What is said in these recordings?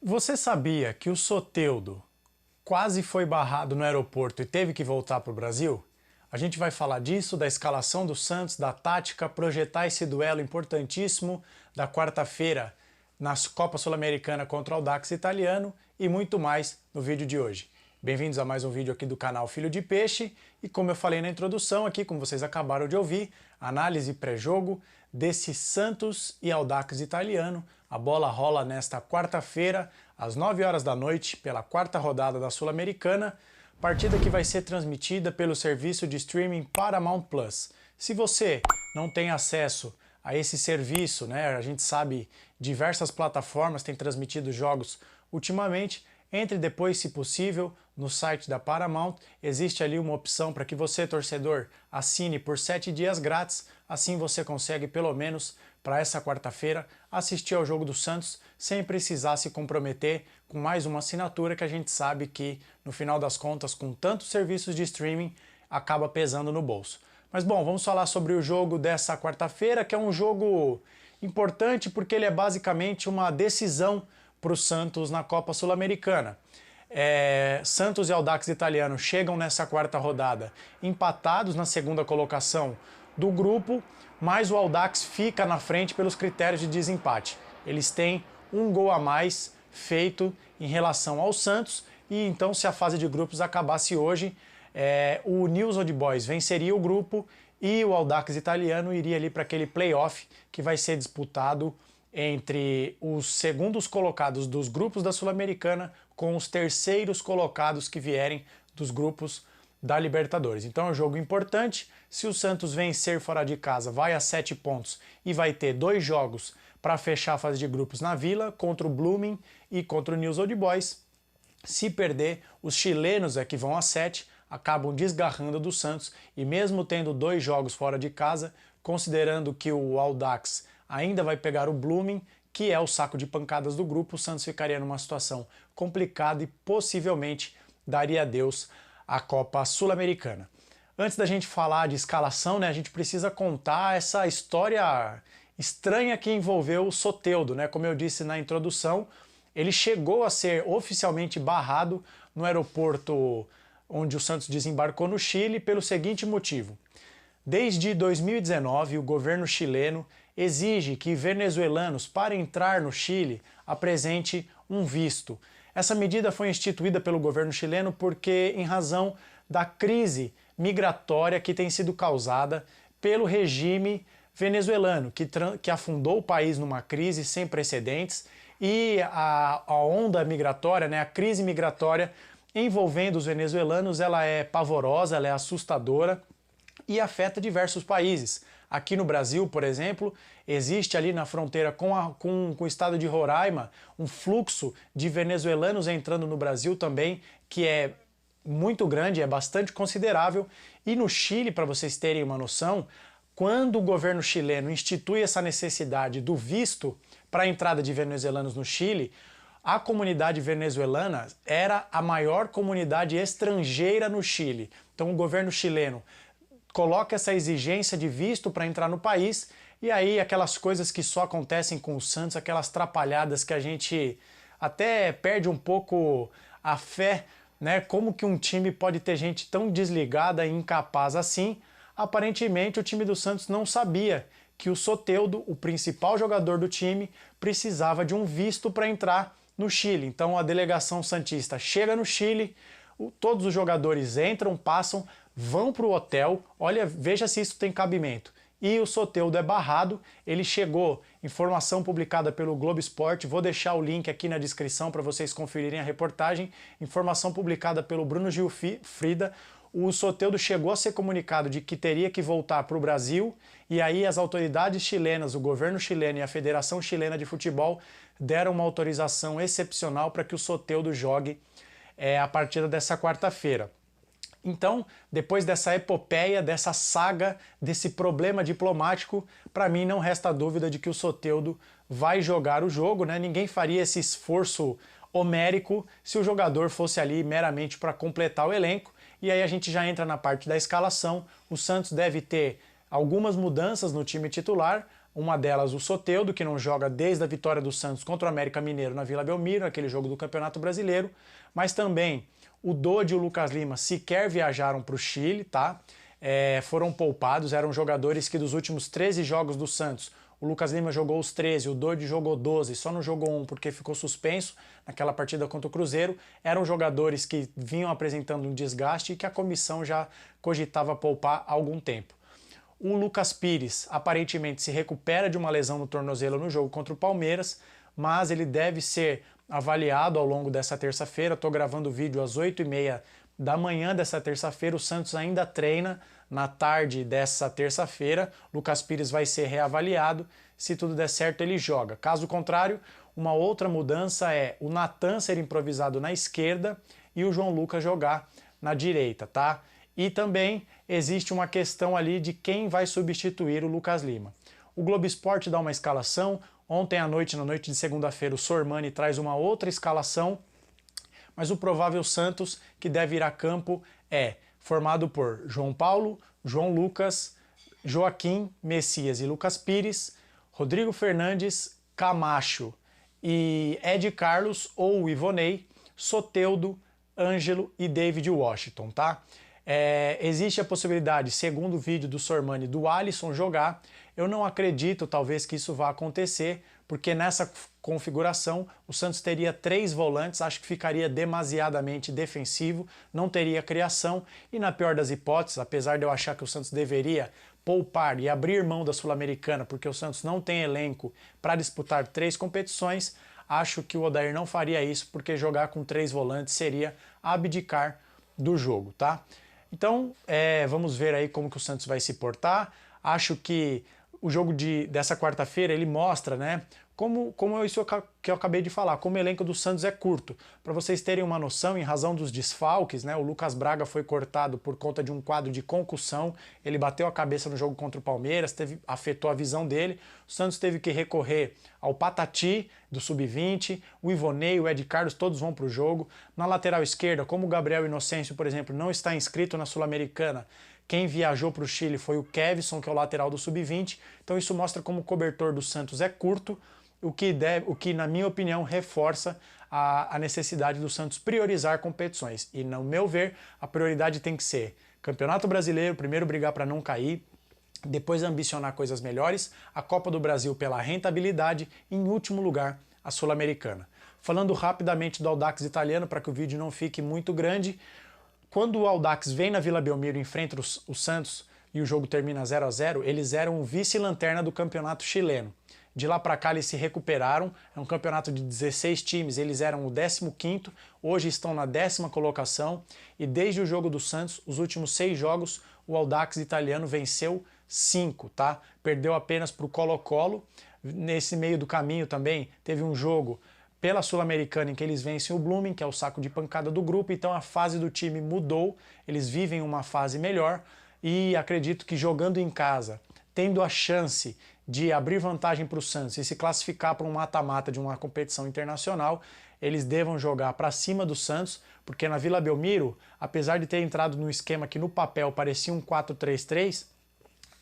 Você sabia que o Soteldo quase foi barrado no aeroporto e teve que voltar para o Brasil? A gente vai falar disso, da escalação do Santos, da tática, projetar esse duelo importantíssimo da quarta-feira na Copa Sul-Americana contra o Audax Italiano e muito mais no vídeo de hoje. Bem-vindos a mais um vídeo aqui do canal Filho de Peixe e como eu falei na introdução aqui, como vocês acabaram de ouvir, análise pré-jogo desse Santos e Audax Italiano. A bola rola nesta quarta-feira, às 9 horas da noite, pela quarta rodada da Sul-Americana, partida que vai ser transmitida pelo serviço de streaming Paramount Plus. Se você não tem acesso a esse serviço, né, a gente sabe diversas plataformas têm transmitido jogos ultimamente, entre depois, se possível, no site da Paramount. Existe ali uma opção para que você, torcedor, assine por 7 dias grátis. Assim você consegue, pelo menos para essa quarta-feira, assistir ao jogo do Santos sem precisar se comprometer com mais uma assinatura que a gente sabe que, no final das contas, com tantos serviços de streaming, acaba pesando no bolso. Mas bom, vamos falar sobre o jogo dessa quarta-feira, que é um jogo importante porque ele é basicamente uma decisão para o Santos na Copa Sul-Americana. Santos e Audax Italiano chegam nessa quarta rodada empatados na segunda colocação do grupo, mas o Audax fica na frente pelos critérios de desempate. Eles têm um gol a mais feito em relação ao Santos e então, se a fase de grupos acabasse hoje, o News Old Boys venceria o grupo e o Audax Italiano iria ali para aquele playoff que vai ser disputado entre os segundos colocados dos grupos da Sul-Americana com os terceiros colocados que vierem dos grupos da Libertadores. Então é um jogo importante. Se o Santos vencer fora de casa, vai a 7 pontos e vai ter 2 jogos para fechar a fase de grupos na Vila, contra o Blooming e contra o News Old Boys. Se perder, os chilenos que vão a 7 acabam desgarrando do Santos e mesmo tendo 2 jogos fora de casa, considerando que o Audax ainda vai pegar o Blooming, que é o saco de pancadas do grupo, o Santos ficaria numa situação complicada e possivelmente daria adeus à Copa Sul-Americana. Antes da gente falar de escalação, né, a gente precisa contar essa história estranha que envolveu o Soteldo, né? Como eu disse na introdução, ele chegou a ser oficialmente barrado no aeroporto onde o Santos desembarcou no Chile pelo seguinte motivo. Desde 2019, o governo chileno exige que venezuelanos, para entrar no Chile, apresente um visto. Essa medida foi instituída pelo governo chileno porque, em razão da crise migratória que tem sido causada pelo regime venezuelano, que afundou o país numa crise sem precedentes, e a onda migratória, né, a crise migratória envolvendo os venezuelanos, ela é pavorosa, ela é assustadora, e afeta diversos países. Aqui no Brasil, por exemplo, existe ali na fronteira com o estado de Roraima um fluxo de venezuelanos entrando no Brasil também, que é muito grande, é bastante considerável. E no Chile, para vocês terem uma noção, quando o governo chileno institui essa necessidade do visto para a entrada de venezuelanos no Chile, a comunidade venezuelana era a maior comunidade estrangeira no Chile. Então o governo chileno coloca essa exigência de visto para entrar no país, e aí aquelas coisas que só acontecem com o Santos, aquelas trapalhadas que a gente até perde um pouco a fé, né? Como que um time pode ter gente tão desligada e incapaz assim? Aparentemente o time do Santos não sabia que o Soteldo, o principal jogador do time, precisava de um visto para entrar no Chile. Então a delegação santista chega no Chile, todos os jogadores entram, passam, vão para o hotel, olha, veja se isso tem cabimento. E o Soteldo é barrado, ele chegou, informação publicada pelo Globo Esporte, vou deixar o link aqui na descrição para vocês conferirem a reportagem, informação publicada pelo Bruno Gil Frida. O Soteldo chegou a ser comunicado de que teria que voltar para o Brasil, e aí as autoridades chilenas, o governo chileno e a Federação Chilena de Futebol deram uma autorização excepcional para que o Soteldo jogue a partida dessa quarta-feira. Então, depois dessa epopeia, dessa saga, desse problema diplomático, para mim não resta dúvida de que o Soteldo vai jogar o jogo, né? Ninguém faria esse esforço homérico se o jogador fosse ali meramente para completar o elenco. E aí a gente já entra na parte da escalação. O Santos deve ter algumas mudanças no time titular, Uma delas o Soteldo, que não joga desde a vitória do Santos contra o América Mineiro na Vila Belmiro, aquele jogo do Campeonato Brasileiro, mas também o Dodi e o Lucas Lima sequer viajaram para o Chile, tá? Foram poupados, eram jogadores que dos últimos 13 jogos do Santos, o Lucas Lima jogou os 13, o Dodi jogou 12, só não jogou um porque ficou suspenso naquela partida contra o Cruzeiro. Eram jogadores que vinham apresentando um desgaste e que a comissão já cogitava poupar há algum tempo. O Lucas Pires aparentemente se recupera de uma lesão no tornozelo no jogo contra o Palmeiras, mas ele deve ser avaliado ao longo dessa terça-feira. Estou gravando o vídeo às 8h30 da manhã dessa terça-feira. O Santos ainda treina na tarde dessa terça-feira. Lucas Pires vai ser reavaliado. Se tudo der certo, ele joga. Caso contrário, uma outra mudança é o Natan ser improvisado na esquerda e o João Lucas jogar na direita, tá? E também existe uma questão ali de quem vai substituir o Lucas Lima. O Globo Esporte dá uma escalação. Ontem à noite, na noite de segunda-feira, o Sormani traz uma outra escalação, mas o provável Santos que deve ir a campo é formado por João Paulo, João Lucas, Joaquim, Messias e Lucas Pires, Rodrigo Fernandes, Camacho e Ed Carlos ou Ivonei, Soteldo, Ângelo e David Washington, tá? Existe a possibilidade, segundo o vídeo do Sormani, do Alisson jogar. Eu não acredito, talvez, que isso vá acontecer, porque nessa configuração o Santos teria 3 volantes, acho que ficaria demasiadamente defensivo, não teria criação e, na pior das hipóteses, apesar de eu achar que o Santos deveria poupar e abrir mão da Sul-Americana, porque o Santos não tem elenco para disputar 3 competições, acho que o Odair não faria isso, porque jogar com 3 volantes seria abdicar do jogo, tá? Então, vamos ver aí como que o Santos vai se portar. Acho que o jogo dessa quarta-feira, ele mostra, né, como isso que eu acabei de falar, como o elenco do Santos é curto. Para vocês terem uma noção, em razão dos desfalques, né, o Lucas Braga foi cortado por conta de um quadro de concussão, ele bateu a cabeça no jogo contra o Palmeiras, afetou a visão dele. O Santos teve que recorrer ao Patati, do Sub-20, o Ivonei, o Ed Carlos, todos vão para o jogo. Na lateral esquerda, como o Gabriel Inocêncio, por exemplo, não está inscrito na Sul-Americana, quem viajou para o Chile foi o Kevson, que é o lateral do Sub-20. Então isso mostra como o cobertor do Santos é curto, o que na minha opinião, reforça a necessidade do Santos priorizar competições. E, no meu ver, a prioridade tem que ser Campeonato Brasileiro, primeiro brigar para não cair, depois ambicionar coisas melhores, a Copa do Brasil pela rentabilidade e, em último lugar, a Sul-Americana. Falando rapidamente do Audax italiano, para que o vídeo não fique muito grande, quando o Audax vem na Vila Belmiro e enfrenta o Santos e o jogo termina 0-0, eles eram o vice-lanterna do campeonato chileno. De lá para cá eles se recuperaram, é um campeonato de 16 times, eles eram o 15º, hoje estão na 10ª colocação e desde o jogo do Santos, os últimos 6 jogos, o Audax italiano venceu 5, tá? Perdeu apenas para o Colo-Colo. Nesse meio do caminho também teve um jogo pela Sul-Americana em que eles vencem o Blooming, que é o saco de pancada do grupo, então a fase do time mudou, eles vivem uma fase melhor e acredito que jogando em casa, tendo a chance de abrir vantagem para o Santos e se classificar para um mata-mata de uma competição internacional, eles devam jogar para cima do Santos, porque na Vila Belmiro, apesar de ter entrado num esquema que no papel parecia um 4-3-3,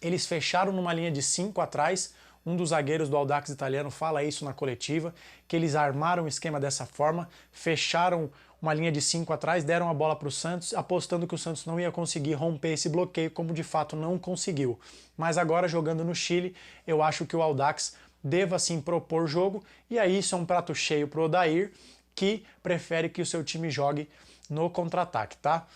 eles fecharam numa linha de 5 atrás. Um dos zagueiros do Audax italiano fala isso na coletiva, que eles armaram o esquema dessa forma, fecharam uma linha de 5 atrás, deram a bola para o Santos, apostando que o Santos não ia conseguir romper esse bloqueio, como de fato não conseguiu. Mas agora, jogando no Chile, eu acho que o Audax deva sim propor jogo, e aí isso é um prato cheio para o Odair, que prefere que o seu time jogue no contra-ataque, tá?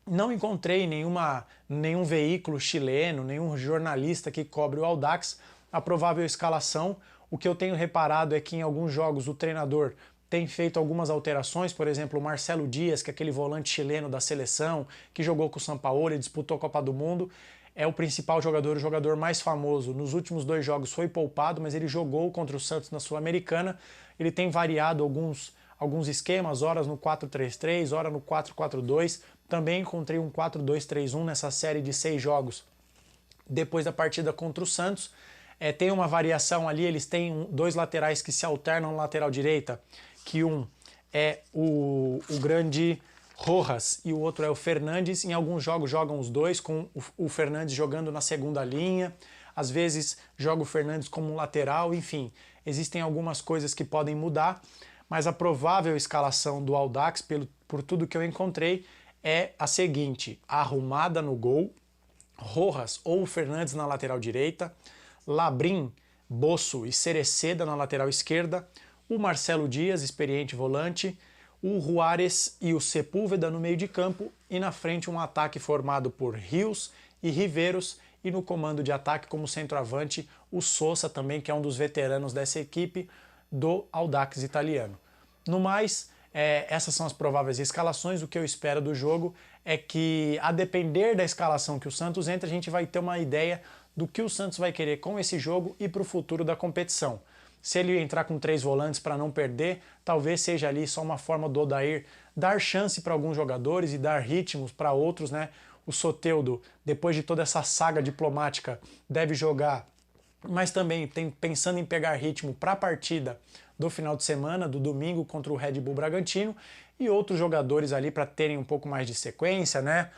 Não encontrei nenhum veículo chileno, nenhum jornalista que cobre o Audax a provável escalação. O que eu tenho reparado é que em alguns jogos o treinador tem feito algumas alterações, por exemplo, o Marcelo Dias, que é aquele volante chileno da seleção, que jogou com o Sampaoli e disputou a Copa do Mundo, é o principal jogador, o jogador mais famoso. Nos últimos 2 jogos foi poupado, mas ele jogou contra o Santos na Sul-Americana. Ele tem variado alguns esquemas, horas no 4-3-3, hora no 4-4-2. Também encontrei um 4-2-3-1 nessa série de 6 jogos depois da partida contra o Santos. Tem uma variação ali, eles têm 2 laterais que se alternam na lateral direita, que um é o grande Rojas e o outro é o Fernandes. Em alguns jogos jogam os dois, com o Fernandes jogando na segunda linha. às vezes joga o Fernandes como um lateral, enfim, existem algumas coisas que podem mudar, mas a provável escalação do Audax, por tudo que eu encontrei, é a seguinte: Arrumada no gol, Rojas ou Fernandes na lateral direita, Labrin, Bosso e Cereceda na lateral esquerda, o Marcelo Dias, experiente volante, o Juárez e o Sepúlveda no meio de campo e na frente um ataque formado por Rios e Riveiros e no comando de ataque como centroavante o Sousa também, que é um dos veteranos dessa equipe do Audax italiano. No mais, essas são as prováveis escalações. O que eu espero do jogo é que, a depender da escalação que o Santos entra, a gente vai ter uma ideia do que o Santos vai querer com esse jogo e para o futuro da competição. Se ele entrar com 3 volantes para não perder, talvez seja ali só uma forma do Odair dar chance para alguns jogadores e dar ritmos para outros, né? O Soteldo, depois de toda essa saga diplomática, deve jogar, mas também pensando em pegar ritmo para a partida do final de semana, do domingo contra o Red Bull Bragantino, e outros jogadores ali para terem um pouco mais de sequência, né?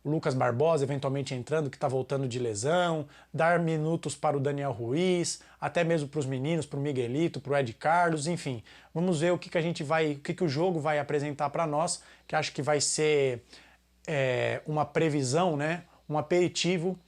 O Lucas Barbosa eventualmente entrando, que está voltando de lesão, dar minutos para o Daniel Ruiz, até mesmo para os meninos, para o Miguelito, para o Ed Carlos, enfim. Vamos ver o que o jogo vai apresentar para nós, que acho que vai ser uma previsão, né? Um aperitivo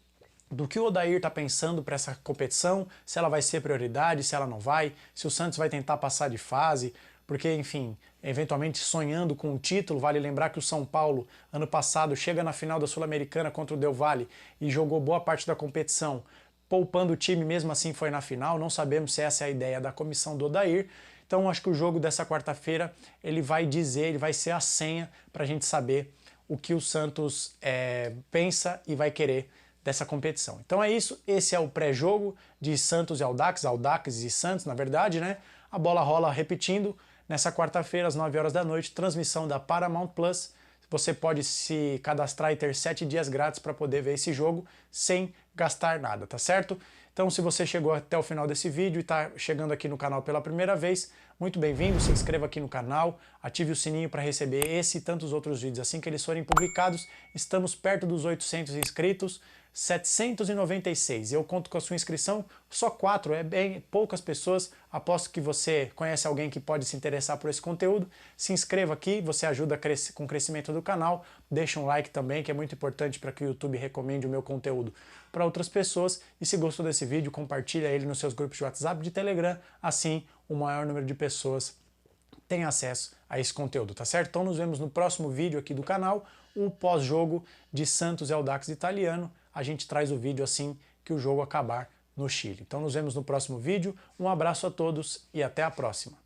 do que o Odair está pensando para essa competição, se ela vai ser prioridade, se ela não vai, se o Santos vai tentar passar de fase, porque, enfim, eventualmente sonhando com o título. Vale lembrar que o São Paulo, ano passado, chega na final da Sul-Americana contra o Del Valle e jogou boa parte da competição, poupando o time, mesmo assim foi na final. Não sabemos se essa é a ideia da comissão do Odair. Então acho que o jogo dessa quarta-feira ele vai ser a senha para a gente saber o que o Santos pensa e vai querer dessa competição. Então é isso, esse é o pré-jogo de Santos e Audax e Santos, na verdade, né? A bola rola repetindo nessa quarta-feira, às 9 horas da noite, transmissão da Paramount Plus. Você pode se cadastrar e ter 7 dias grátis para poder ver esse jogo sem gastar nada, tá certo? Então, se você chegou até o final desse vídeo e está chegando aqui no canal pela primeira vez, muito bem-vindo, se inscreva aqui no canal, ative o sininho para receber esse e tantos outros vídeos assim que eles forem publicados. Estamos perto dos 800 inscritos, 796. Eu conto com a sua inscrição, só 4, é bem poucas pessoas. Aposto que você conhece alguém que pode se interessar por esse conteúdo. Se inscreva aqui, você ajuda com o crescimento do canal. Deixa um like também, que é muito importante para que o YouTube recomende o meu conteúdo para outras pessoas. E se gostou desse vídeo, compartilha ele nos seus grupos de WhatsApp, de Telegram. Assim, o maior número de pessoas tem acesso a esse conteúdo, tá certo? Então nos vemos no próximo vídeo aqui do canal, o pós-jogo de Santos e Audax italiano. A gente traz o vídeo assim que o jogo acabar no Chile. Então nos vemos no próximo vídeo. Um abraço a todos e até a próxima.